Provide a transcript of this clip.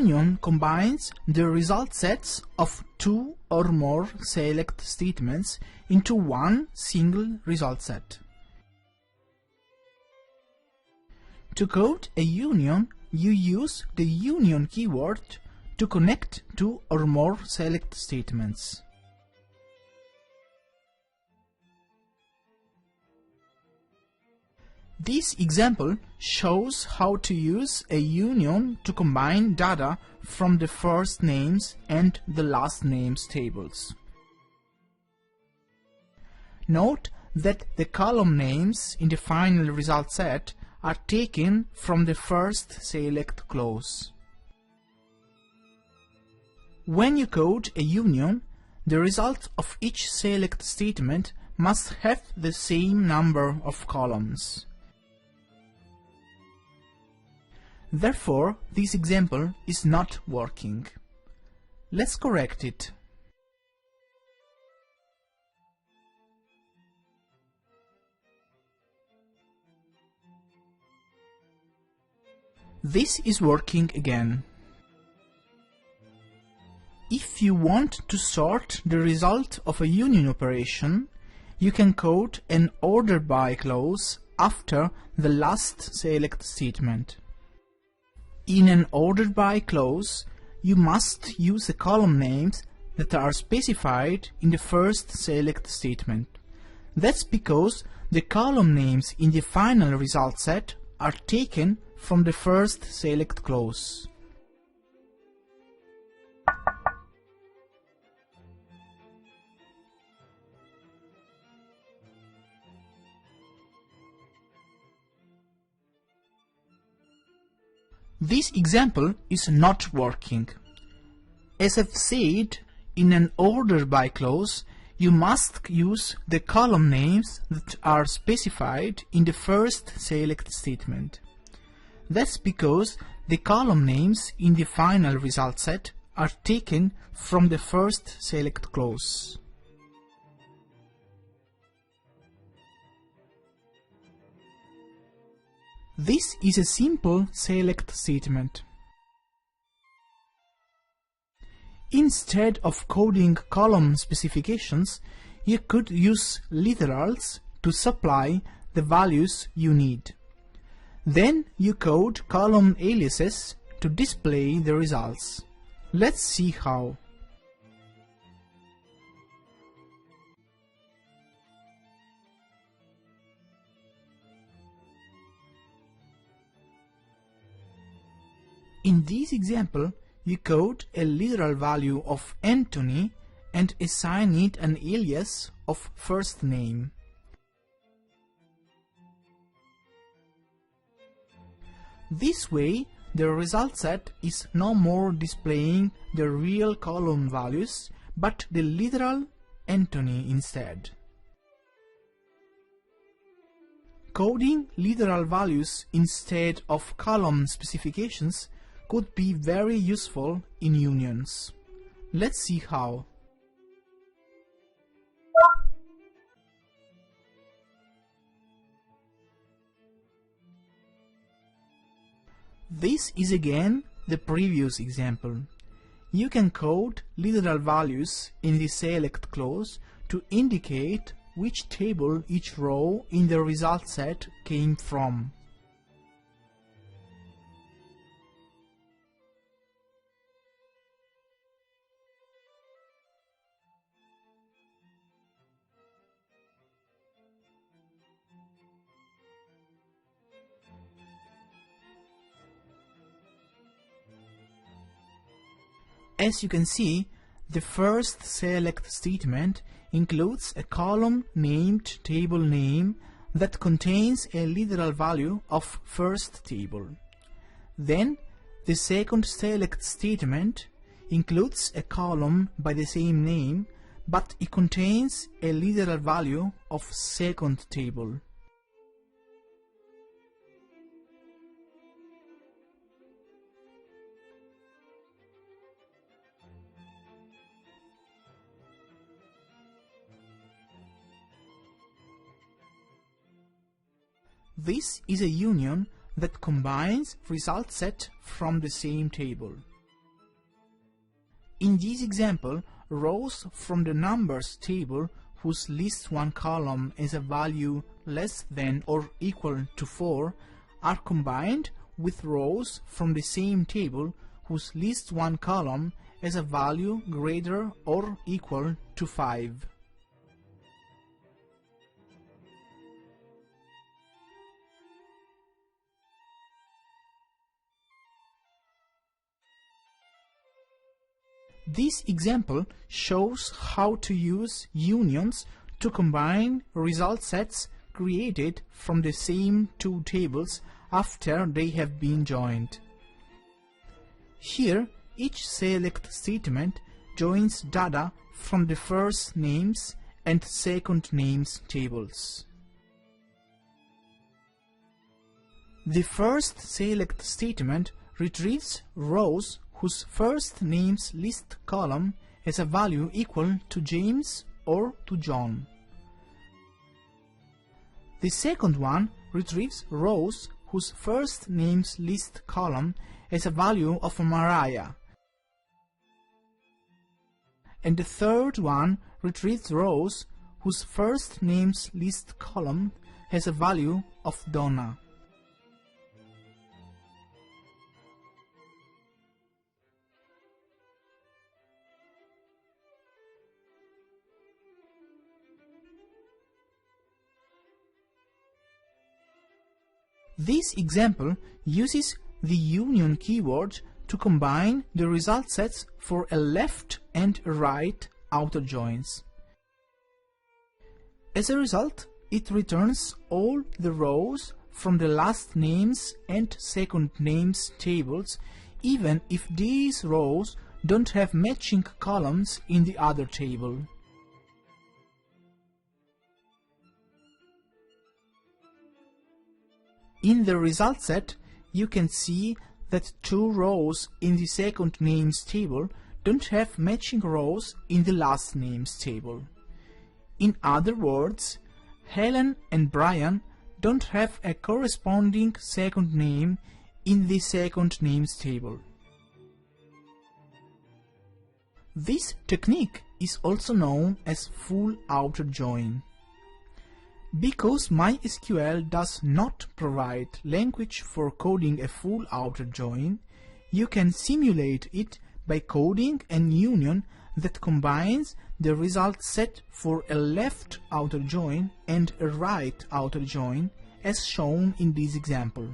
union combines the result sets of two or more select statements into one single result set. To code a union, you use the union keyword to connect two or more select statements. This example shows how to use a union to combine data from the first names and the last names tables. Note that the column names in the final result set are taken from the first select clause. When you code a union, the result of each select statement must have the same number of columns. Therefore, this example is not working. Let's correct it. This is working again. If you want to sort the result of a union operation, you can code an order by clause after the last select statement. In an ordered by clause, you must use the column names that are specified in the first select statement. That's because the column names in the final result set are taken from the first select clause. This example is not working. As I've said, in an order by clause, you must use the column names that are specified in the first select statement. That's because the column names in the final result set are taken from the first select clause. This is a simple select statement. Instead of coding column specifications, you could use literals to supply the values you need. Then you code column aliases to display the results. Let's see how. In this example, you code a literal value of Anthony and assign it an alias of first name. This way, the result set is no more displaying the real column values, but the literal Anthony instead. Coding literal values instead of column specifications could be very useful in unions. Let's see how. This is again the previous example. You can code literal values in the select clause to indicate which table each row in the result set came from. As you can see, the first select statement includes a column named table name that contains a literal value of first table. Then, the second select statement includes a column by the same name, but it contains a literal value of second table. This is a union that combines result set from the same table. In this example, rows from the numbers table whose list one column has a value less than or equal to 4 are combined with rows from the same table whose list one column has a value greater or equal to 5. This example shows how to use unions to combine result sets created from the same two tables after they have been joined. Here, each select statement joins data from the first names and second names tables. The first select statement retrieves rows whose first names list column has a value equal to James or to John. The second one retrieves rows whose first names list column has a value of Mariah. And the third one retrieves rows whose first names list column has a value of Donna. This example uses the union keyword to combine the result sets for a left and a right outer joins. As a result, it returns all the rows from the last names and second names tables, even if these rows don't have matching columns in the other table. In the result set, you can see that two rows in the second names table don't have matching rows in the last names table. In other words, Helen and Brian don't have a corresponding second name in the second names table. This technique is also known as full outer join. Because MySQL does not provide language for coding a full outer join, you can simulate it by coding an union that combines the result set for a left outer join and a right outer join, as shown in this example.